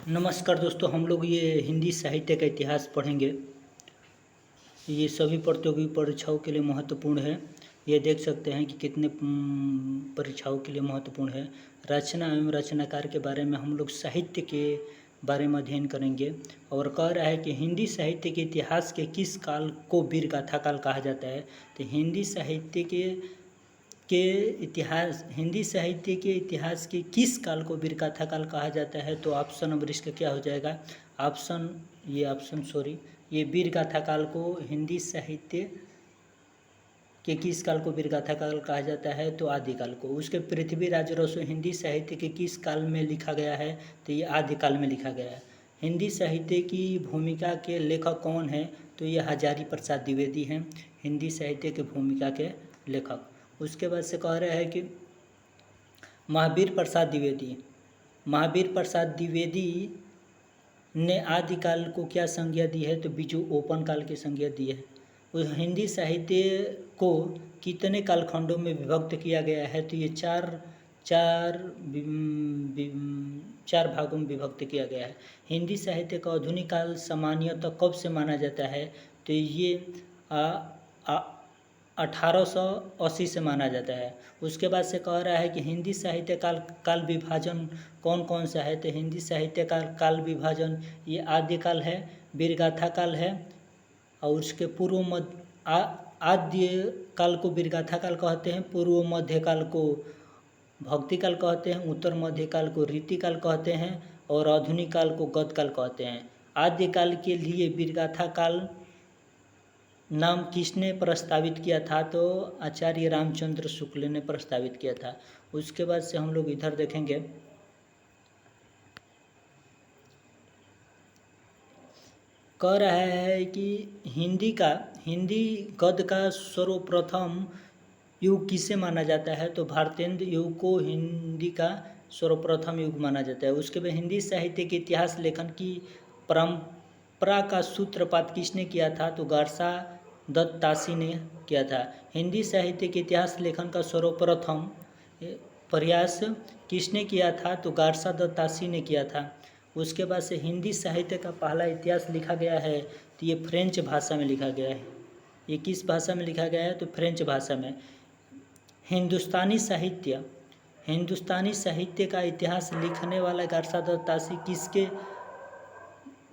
नमस्कार दोस्तों, हम लोग ये हिंदी साहित्य का इतिहास पढ़ेंगे। ये सभी प्रतियोगी परीक्षाओं के लिए महत्वपूर्ण है। ये देख सकते हैं कि कितने परीक्षाओं के लिए महत्वपूर्ण है। रचना एवं रचनाकार के बारे में हम लोग साहित्य के बारे में अध्ययन करेंगे और कह रहा है कि हिंदी साहित्य के इतिहास के किस काल को वीर गाथा काल कहा जाता है। तो हिंदी साहित्य के इतिहास के किस काल को वीर गाथा काल कहा जाता है। तो ऑप्शन नंबर इसका क्या हो जाएगा? ये वीर गाथा काल को हिंदी साहित्य के किस काल को वीर गाथा काल कहा जाता है? तो आदिकाल को। उसके पृथ्वीराज रसो हिंदी साहित्य के किस काल में लिखा गया है? तो ये आदिकाल में लिखा गया है। हिंदी साहित्य की भूमिका के लेखक कौन है? तो ये हजारी प्रसाद द्विवेदी हैं हिंदी साहित्य की भूमिका के लेखक। उसके बाद से कह रहे हैं कि महावीर प्रसाद द्विवेदी ने आदिकाल को क्या संज्ञा दी है? तो बीजू ओपन काल की संज्ञा दी है। उस हिंदी साहित्य को कितने कालखंडों में विभक्त किया गया है? तो ये चार भागों में विभक्त किया गया है। हिंदी साहित्य का आधुनिक काल सामान्यतः कब से माना जाता है? तो ये 1880 से माना जाता है। उसके बाद से कह रहा है कि हिंदी साहित्य काल विभाजन कौन कौन सा है? तो हिंदी साहित्य काल विभाजन ये आदिकाल है, वीरगाथा काल है और उसके पूर्व आद्य काल को वीरगाथा काल कहते हैं, पूर्व मध्य काल को भक्ति काल कहते हैं, उत्तर मध्य काल को रीति काल कहते हैं और आधुनिक काल को गद्य काल कहते हैं। आद्य काल के लिए वीरगाथा काल नाम किसने प्रस्तावित किया था? तो आचार्य रामचंद्र शुक्ल ने प्रस्तावित किया था। उसके बाद से हम लोग इधर देखेंगे, कह रहा है कि हिंदी गद्य का सर्वप्रथम युग किसे माना जाता है? तो भारतेंद्र युग को हिंदी का सर्वप्रथम युग माना जाता है। उसके बाद हिंदी साहित्य के इतिहास लेखन की परंपरा का सूत्रपात किसने किया था? तो गारसा दत्त तासी ने किया था। हिंदी साहित्य के इतिहास लेखन का सर्वप्रथम प्रयास किसने किया था? तो गारसा दत्त तासी ने किया था। उसके बाद से हिंदी साहित्य का पहला इतिहास लिखा गया है तो ये फ्रेंच भाषा में लिखा गया है। ये किस भाषा में लिखा गया है? तो फ्रेंच भाषा में। हिंदुस्तानी साहित्य का इतिहास लिखने वाला गारसा दत्त तासी किसके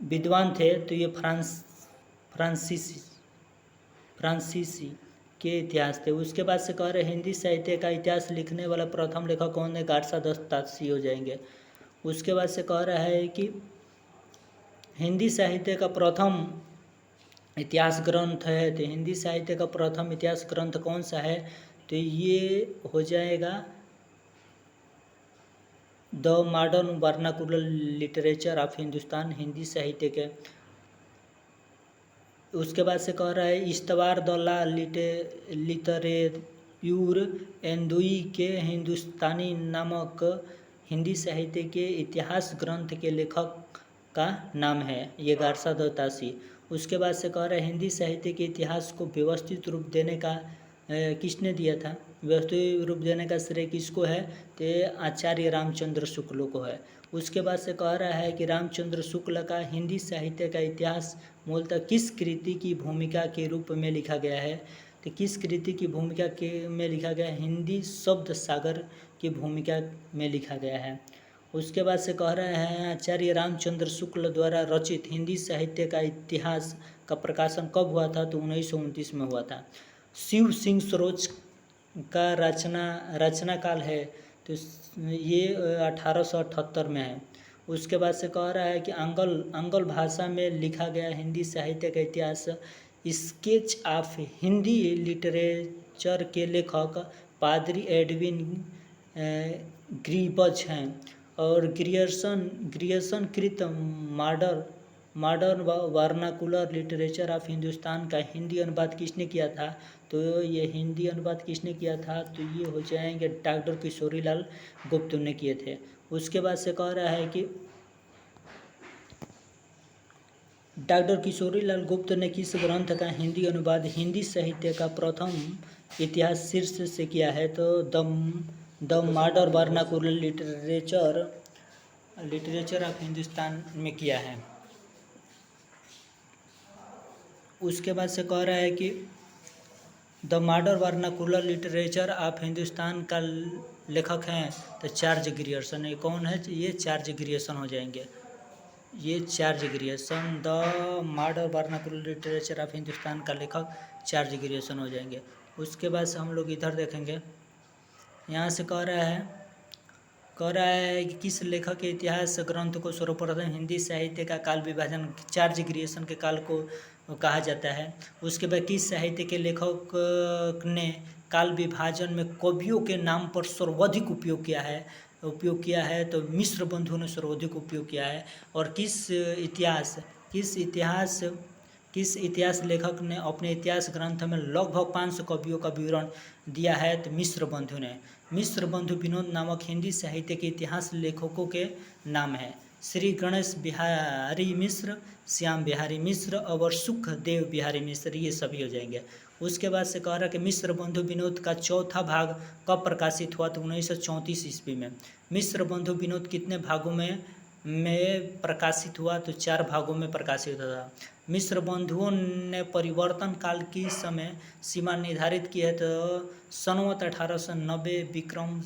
विद्वान थे? तो ये फ्रांसीसी के इतिहास थे। उसके बाद से कह रहे हिंदी साहित्य का इतिहास लिखने वाला प्रथम लेखक कौन है? गारसा दत्त तासी हो जाएंगे। उसके बाद से कह रहा है कि हिंदी साहित्य का प्रथम इतिहास ग्रंथ है, तो हिंदी साहित्य का प्रथम इतिहास ग्रंथ कौन सा है? तो ये हो जाएगा the modern vernacular literature of Hindustan, Hindi साहित्य के। उसके बाद से कह रहा है इस्तवार द ला लिटरेयूर एंदुई के हिंदुस्तानी नामक हिंदी साहित्य के इतिहास ग्रंथ के लेखक का नाम है ये गारसा दत्त तासी। उसके बाद से कह रहा है हिंदी साहित्य के इतिहास को व्यवस्थित रूप देने का किसने दिया था? व्यवस्थित रूप देने का श्रेय किसको है? तो आचार्य रामचंद्र शुक्ल को है। उसके बाद से कह रहा है कि रामचंद्र शुक्ल का हिंदी साहित्य का इतिहास मूलतः किस कृति की भूमिका के रूप में लिखा गया है? तो किस कृति की भूमिका में लिखा गया है? हिंदी शब्द सागर की भूमिका में लिखा गया है। उसके बाद से कह रहे हैं आचार्य रामचंद्र शुक्ल द्वारा रचित हिंदी साहित्य का इतिहास का प्रकाशन कब हुआ था? तो 1929 में हुआ था। शिव सिंह सरोज का रचना काल है तो ये 1878 में है। उसके बाद से कह रहा है कि अंगल भाषा में लिखा गया हिंदी साहित्य का इतिहास स्केच ऑफ हिंदी लिटरेचर के लेखक पादरी एडविन ग्रीबज हैं और ग्रियर्सन कृत modern vernacular literature of Hindustan का हिंदी अनुवाद किसने किया था? तो ये हिंदी अनुवाद किसने किया था? तो ये हो जाएंगे डॉक्टर किशोरीलाल गुप्त ने किए थे। उसके बाद से कह रहा है कि डॉक्टर किशोरीलाल गुप्त ने किस ग्रंथ का हिंदी अनुवाद हिंदी साहित्य का प्रथम इतिहास शीर्ष से किया है? तो the modern vernacular literature literature of Hindustan में किया है। उसके बाद से कह रहा है कि the modern vernacular literature of Hindustan का लेखक हैं तो चार्ल्स ग्रियर्सन। ये कौन है? ये चार्ल्स ग्रियर्सन हो जाएंगे। ये Charles Grierson the modern vernacular literature of Hindustan का लेखक चार्ल्स ग्रियर्सन हो जाएंगे। उसके बाद से हम लोग इधर देखेंगे, यहाँ से कह रहा है कि किस लेखक के इतिहास ग्रंथ को सर्वप्रथम हिंदी साहित्य का काल विभाजन चार्ल्स ग्रियर्सन के काल को कहा जाता है। उसके बाद किस साहित्य के लेखक ने काल विभाजन में कवियों के नाम पर सर्वाधिक उपयोग किया है तो मिश्र बंधु ने सर्वाधिक उपयोग किया है। और किस इतिहास लेखक ने अपने इतिहास ग्रंथ में लगभग 500 कवियों का विवरण दिया है तो मिश्र बंधु ने। मिश्र बंधु विनोद नामक हिंदी साहित्य के इतिहास लेखकों के नाम हैं। श्री गणेश बिहारी मिश्र, श्याम बिहारी मिश्र और सुखदेव बिहारी मिश्र, ये सभी हो जाएंगे। उसके बाद से कह रहा है कि मिश्र बंधु विनोद का चौथा भाग कब प्रकाशित हुआ तो 1934 ईस्वी में। मिश्र बंधु विनोद कितने भागों में प्रकाशित हुआ तो 4 भागों में प्रकाशित हुआ। मिश्र बंधुओं ने परिवर्तन काल की समय सीमा निर्धारित की है तो संवत 1890 विक्रम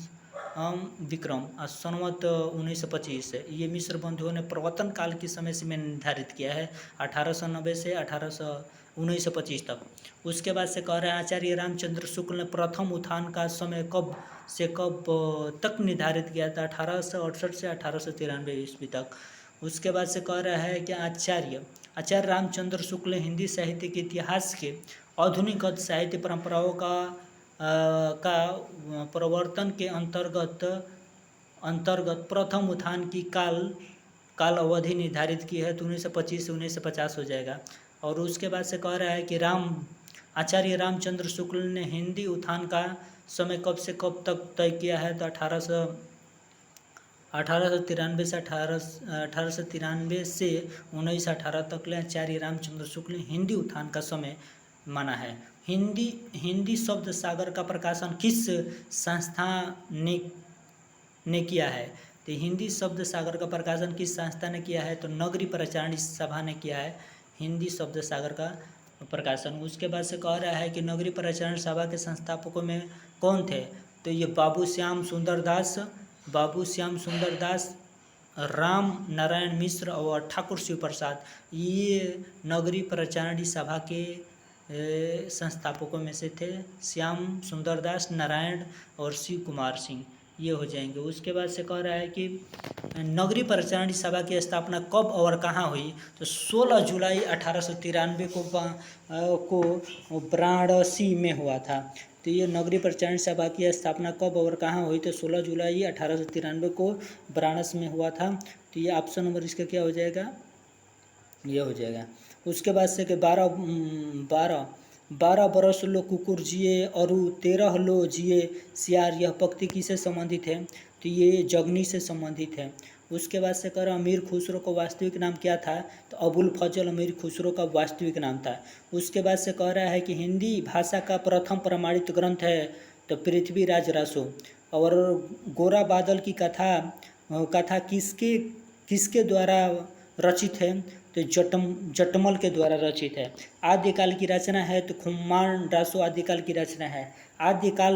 और संवत 1925। ये मिश्र बंधुओं ने प्रवर्तन काल की समय सीमा निर्धारित किया है 1890 से 1925 तक। उसके बाद से कह रहे हैं आचार्य रामचंद्र शुक्ल ने प्रथम उत्थान का समय कब से कब तक निर्धारित किया था 1868 से 1893 ईस्वी तक। उसके बाद से कह रहा है कि आचार्य रामचंद्र शुक्ल हिंदी साहित्य के इतिहास के आधुनिक साहित्य परंपराओं का प्रवर्तन के अंतर्गत प्रथम उत्थान की काल अवधि निर्धारित की है तो 1925 से 1950 हो जाएगा। और उसके बाद से कह रहा है कि आचार्य रामचंद्र शुक्ल ने हिंदी उत्थान का समय कब से कब तक तय किया है तो 1893 से 1918 तक ले आचार्य रामचंद्र शुक्ल ने हिंदी उत्थान का समय माना है। हिंदी शब्द सागर का प्रकाशन किस संस्था ने किया है तो हिंदी शब्द सागर का प्रकाशन किस संस्था ने किया है तो नगरी प्रचारणी सभा ने किया है हिंदी शब्द सागर का प्रकाशन। उसके बाद से कह रहा है कि नगरी प्रचारण सभा के संस्थापकों में कौन थे तो ये बाबू श्याम सुंदर दास, राम नारायण मिश्र और ठाकुर शिव प्रसाद, ये नगरी प्रचारणी सभा के संस्थापकों में से थे। श्याम सुंदर दास, नारायण और शिव कुमार सिंह, ये हो जाएंगे। उसके बाद से कह रहा है कि नगरी प्रचारणी सभा की स्थापना कब और कहाँ हुई तो 16 जुलाई 1893 को वाराणसी में हुआ था। तो ये नगरी प्रचारणी सभा की स्थापना कब और कहाँ हुई तो 16 जुलाई 1893 को वाराणसी में हुआ था। तो ये ऑप्शन नंबर इसका क्या हो जाएगा, ये हो जाएगा। उसके बाद से कि 12 बरस लो कुकुर जिए और 13 लो जिए सियार, यह पंक्ति किससे संबंधित है तो ये जगनी से संबंधित है। उसके बाद से कह रहा अमीर खुसरो का वास्तविक नाम क्या था तो अबुल फजल अमीर खुसरो का वास्तविक नाम था। उसके बाद से कह रहा है कि हिंदी भाषा का प्रथम प्रमाणित ग्रंथ है तो पृथ्वीराज रासो। और गोरा बादल की कथा किसके द्वारा रचित है तो जटमल के द्वारा रचित है। आद्यकाल की रचना है तो खुम्मान रासो आद्यकाल की रचना है। आद्यकाल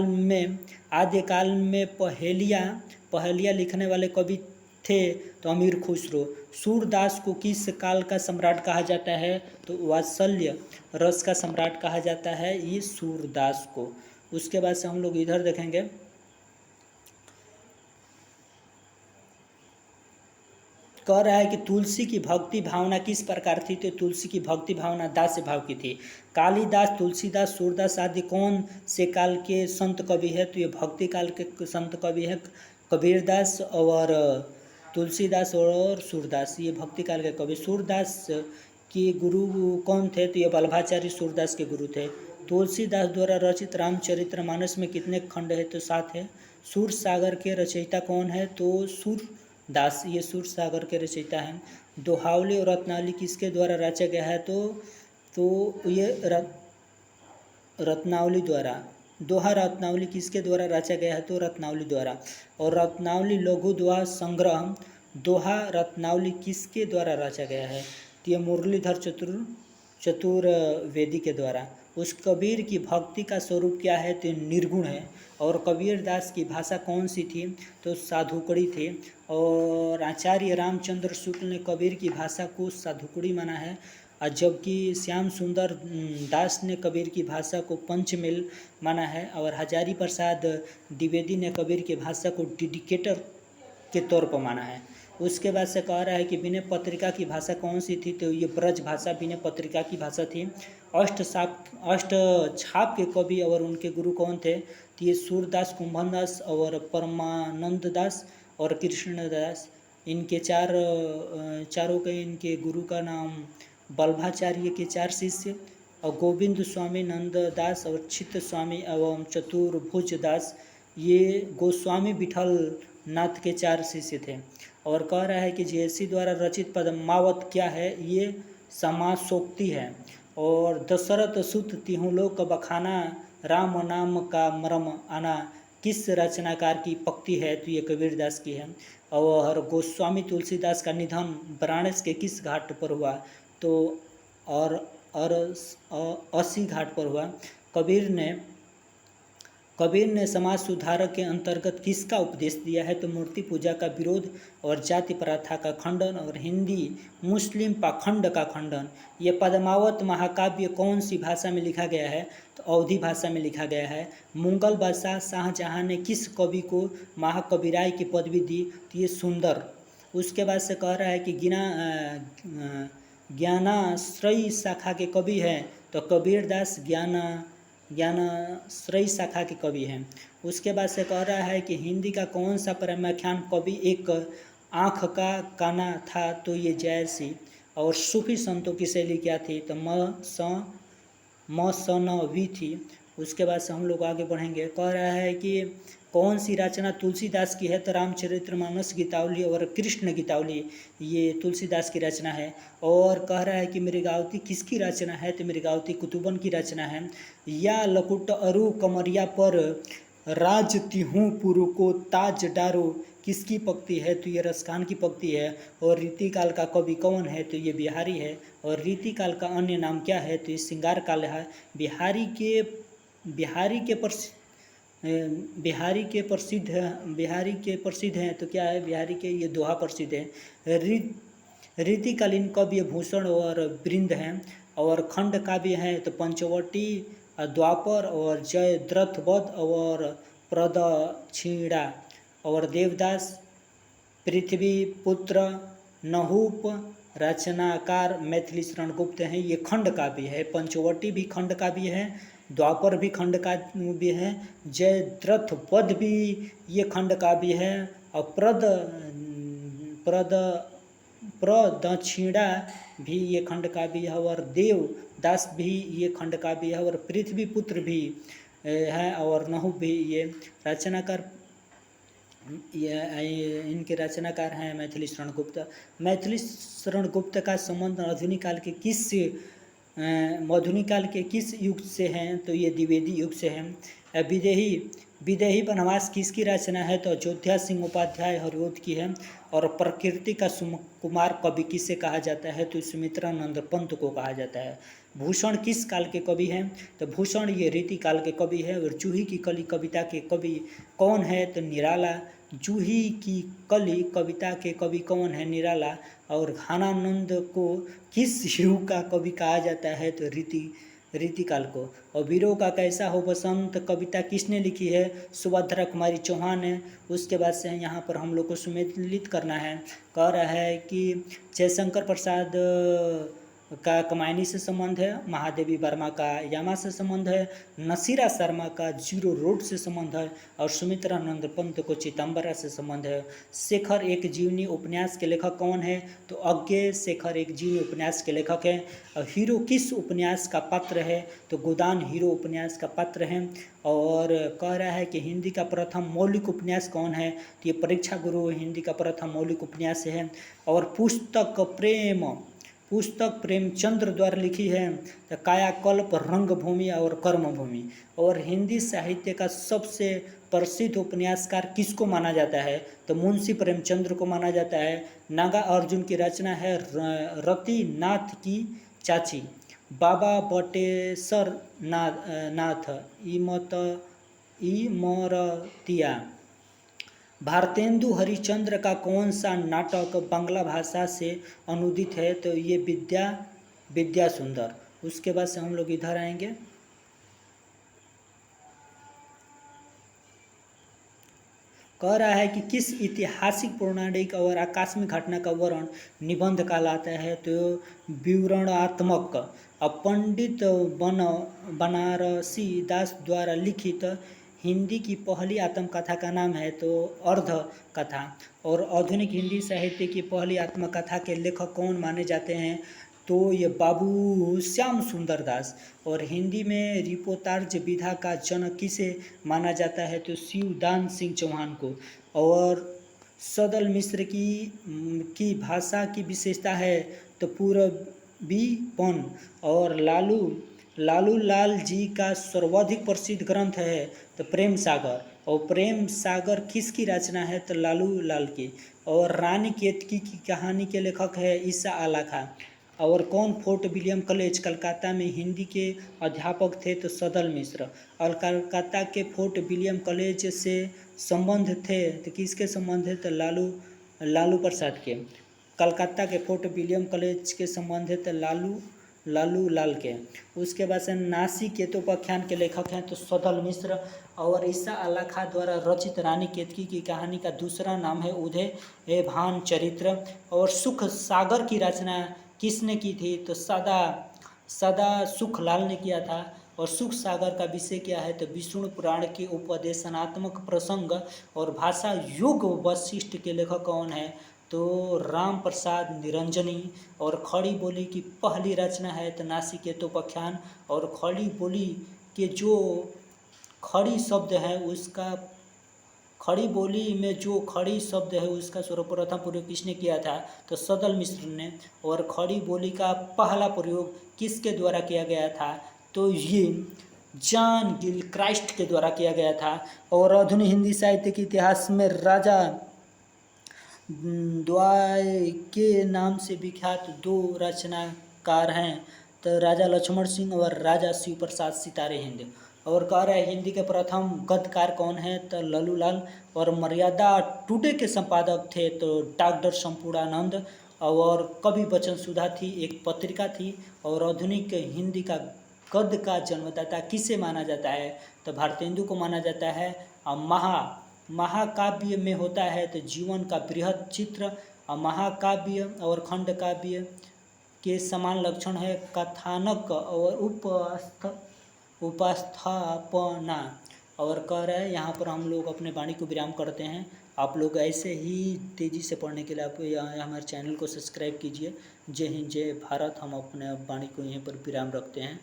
में पहेलियाँ लिखने वाले कवि थे तो अमीर खुसरो। सूरदास को किस काल का सम्राट कहा जाता है तो वात्सल्य रस का सम्राट कहा जाता है ये सूरदास को। उसके बाद से हम लोग इधर देखेंगे, कह रहा है कि तुलसी की भक्ति भावना किस प्रकार थी तो तुलसी की भक्ति भावना दास्य भाव की थी। कालिदास, तुलसीदास, सूरदास आदि कौन से काल के संत कवि है तो ये भक्ति काल के संत कवि है कबीरदास और तुलसीदास और सूरदास, ये भक्ति काल के कवि। सूरदास के गुरु कौन थे तो ये वल्लभाचार्य सूरदास के गुरु थे। तुलसीदास द्वारा रचित रामचरितमानस में कितने खंड है तो 7 है। सूर सागर के रचयिता कौन है तो सूरदास, ये सूर सागर के रचयिता हैं। दोहावली और रत्नावली किसके द्वारा रचा गया है तो ये रत्नावली द्वारा। दोहा रत्नावली किसके द्वारा रचा गया है तो रत्नावली द्वारा। और रत्नावली लघु दोहा संग्रह दोहा रत्नावली किसके द्वारा रचा गया है? तो ये मुरलीधर चतुर्वेदी के द्वारा। उस कबीर की भक्ति का स्वरूप क्या है? तो निर्गुण है। और कबीर दास की भाषा कौन सी थी? तो साधुकड़ी थी। और आचार्य रामचंद्र शुक्ल ने कबीर की भाषा को साधुकड़ी माना है, और जबकि श्याम सुंदर दास ने कबीर की भाषा को पंचमेल माना है। और हजारी प्रसाद द्विवेदी ने कबीर की भाषा को डिडिकेटर के तौर पर माना है। उसके बाद से कह रहा है कि विनय पत्रिका की भाषा कौन सी थी? तो ये ब्रज भाषा विनय पत्रिका की भाषा थी। अष्ट छाप के कवि और उनके गुरु कौन थे? तो ये सूरदास, कुंभनदास और परमानंद दास और कृष्णदास। इनके चारों के इनके गुरु का नाम बल्भाचार्य के 4 शिष्य, और गोविंद स्वामी, नंददास और चित्त स्वामी एवं चतुर्भुज दास, ये गोस्वामी विठल नाथ के 4 शिष्य थे। और कह रहा है कि जयसी द्वारा रचित पद्मावत क्या है? ये समासोक्ति है। और दशरथ सुत तिहु लोक बखाना, राम नाम का मरम आना, किस रचनाकार की पक्ति है? तो ये कबीरदास की है। और गोस्वामी तुलसीदास का निधन वाराणसी के किस घाट पर हुआ? तो और अस्सी घाट पर हुआ। कबीर ने समाज सुधारक के अंतर्गत किसका उपदेश दिया है? तो मूर्ति पूजा का विरोध और जाति प्रथा का खंडन और हिंदी मुस्लिम पाखंड का खंडन। ये पद्मावत महाकाव्य कौन सी भाषा में लिखा गया है? तो अवधी भाषा में लिखा गया है। मुगल बादशाह शाहजहां ने किस कवि को महाकविराय की पदवी दी? तो ये सुंदर। उसके बाद से कह रहा है कि ज्ञानाश्रयी शाखा के कवि हैं, तो कबीरदास ज्ञानाश्रयी शाखा के कवि हैं। उसके बाद से कह रहा है कि हिंदी का कौन सा प्रख्यात कवि एक आँख का काना था? तो ये जयसी। और सूफी संतों की शैली क्या थी? तो मसनवी थी। उसके बाद से हम लोग आगे बढ़ेंगे। कह रहा है कि कौन सी रचना तुलसीदास की है? तो रामचरितमानस, गीतावली और कृष्ण गीतावली, ये तुलसीदास की रचना है। और कह रहा है कि मृगावती किसकी रचना है? तो मृगावती कुतुबन की रचना है। या लकुट अरु कमरिया पर राज तिहू पुरु को ताज डारो, किसकी पक्ति है? तो ये रसखान की पक्ति है। और रीतिकाल का कवि कौन है? तो ये बिहारी है। और रीतिकाल का अन्य नाम क्या है? तो ये श्रृंगार काल है। बिहारी के प्रसिद्ध हैं। तो क्या है बिहारी के? ये दोहा प्रसिद्ध है। रीतिकालीन कवि भूषण और वृंद हैं। और खंड काव्य हैं तो पंचवटी, द्वापर और जयद्रथवध और प्रदक्षिणा। और देवदास, पृथ्वी पुत्र, नहुप, रचनाकार मैथिली शरण गुप्त हैं। ये खंड काव्य है। पंचवटी भी खंड काव्य है, द्वापर भी खंड काव्य है, जयद्रथवध भी ये खंड काव्य है, और प्रदक्षिणा भी ये खंड काव्य है, और देवदास भी ये खंड काव्य है, और पृथ्वी पुत्र भी है, और नहुप भी। ये रचनाकार इनके रचनाकार हैं मैथिली शरण गुप्त। मैथिली शरण गुप्त का संबंध आधुनिक काल के किस युग से हैं? तो ये द्विवेदी युग से हैं। विदेही वनवास किसकी रचना है? तो अयोध्या सिंह उपाध्याय हरिओद की है। और प्रकृति का सुकुमार कवि किसे कहा जाता है? तो सुमित्रानंद पंत को कहा जाता है। भूषण किस काल के कवि हैं? तो भूषण ये रीति काल के कवि है। और जूही की कली कविता के कवि कौन है? तो निराला। जूही की कली कविता के कवि कौन है? निराला। और घानानंद को किस युग का कवि कहा जाता है? तो रीतिकाल को। और वीरों का कैसा हो बसंत कविता किसने लिखी है? सुभद्रा कुमारी चौहान है। उसके बाद से यहाँ पर हम लोग को सुमेलित करना है। कह रहा है कि जयशंकर प्रसाद का कमायनी से संबंध है, महादेवी वर्मा का यामा से संबंध है, नसीरा शर्मा का जीरो रोड से संबंध है, और सुमित्रानंद पंत को चिदम्बरा से संबंध है। शेखर एक जीवनी उपन्यास के लेखक कौन है? तो अज्ञे शेखर एक जीवनी उपन्यास के लेखक है। हीरो किस उपन्यास का पात्र है? तो गोदान हीरो उपन्यास का पात्र है। और कह रहा है कि हिंदी का प्रथम मौलिक उपन्यास कौन है? तो ये परीक्षा गुरु हिंदी का प्रथम मौलिक उपन्यास है। और पुस्तक प्रेमचंद्र द्वारा लिखी है तो कायाकल्प, रंगभूमि और कर्मभूमि। और हिंदी साहित्य का सबसे प्रसिद्ध उपन्यासकार किसको माना जाता है? तो मुंशी प्रेमचंद्र को माना जाता है। नागा अर्जुन की रचना है रति नाथ की चाची। बाबा बटेश्वर नाथ इमरतिया। भारतेंदु हरिश्चंद्र का कौन सा नाटक बांग्ला भाषा से अनुदित है? तो ये विद्या सुंदर। उसके बाद से हम लोग इधर आएंगे। कह रहा है कि किस ऐतिहासिक पौराणिक और आकस्मिक घटना का वर्णन निबंध कहलाता है? तो विवरणात्मक। पंडित बनारसी दास द्वारा लिखित हिंदी की पहली आत्मकथा का नाम है तो अर्ध कथा। और आधुनिक हिंदी साहित्य की पहली आत्मकथा के लेखक कौन माने जाते हैं? तो ये बाबू श्याम सुंदर दास। और हिंदी में रिपोर्तार्ज विधा का जनक किसे माना जाता है? तो शिवदान सिंह चौहान को। और सदल मिश्र की भाषा की विशेषता है तो पूरबीपन। और लालू लाल जी का सर्वाधिक प्रसिद्ध ग्रंथ है तो प्रेम सागर। और प्रेम सागर किसकी रचना है? तो लालू लाल की। और रानी केतकी की कहानी के लेखक है ईसा अला खां। और कौन फोर्ट विलियम कॉलेज कलकत्ता में हिंदी के अध्यापक थे? तो सदल मिश्र। और कलकत्ता के फोर्ट विलियम कॉलेज से संबंध थे तो किसके संबंध है? तो लालू प्रसाद के। कलकत्ता के फोर्ट विलियम कॉलेज के संबंध है तो लालू लाल के। उसके बाद से नासिक केतोपाख्यान के लेखक हैं तो सदल मिश्र। और ईसा अला खां द्वारा रचित रानी केतकी की कहानी का दूसरा नाम है उदय भान चरित्र। और सुख सागर की रचना किसने की थी? तो सदा सुखलाल ने किया था। और सुख सागर का विषय क्या है? तो विष्णु पुराण के उपदेशनात्मक प्रसंग और भाषा युग वशिष्ठ के लेखक कौन है? तो राम प्रसाद निरंजनी। और खड़ी बोली की पहली रचना है तो नासिकेतोपाख्यान। और खड़ी बोली के जो खड़ी शब्द है उसका खड़ी बोली में जो खड़ी शब्द है उसका सर्वप्रथम प्रयोग किसने किया था? तो सदल मिश्र ने। और खड़ी बोली का पहला प्रयोग किसके द्वारा किया गया था? तो ये जॉन गिलक्राइस्ट के द्वारा किया गया था। और आधुनिक हिंदी साहित्य के इतिहास में राजा द्वय के नाम से विख्यात दो रचनाकार हैं तो राजा लक्ष्मण सिंह और राजा शिव प्रसाद सितारे हिंद। और कह रहे हैं हिंदी के प्रथम गद्यकार कौन है? तो लल्लूलाल। और मर्यादा टुडे के संपादक थे तो डॉक्टर संपूर्णानंद। और कवि बचन सुधा थी एक पत्रिका थी। और आधुनिक हिंदी का गद्य का जन्मदाता किसे माना जाता है? तो भारतेंदु को माना जाता है। महाकाव्य में होता है तो जीवन का बृहद चित्र। महाकाव्य और खंड काव्य के समान लक्षण है कथानक और उपस्थापना। और कह रहे हैं यहाँ पर हम लोग अपने वाणी को विराम करते हैं। आप लोग ऐसे ही तेज़ी से पढ़ने के लिए आप हमारे चैनल को सब्सक्राइब कीजिए। जय हिंद जय भारत। हम अपने वाणी को यहीं पर विराम रखते हैं।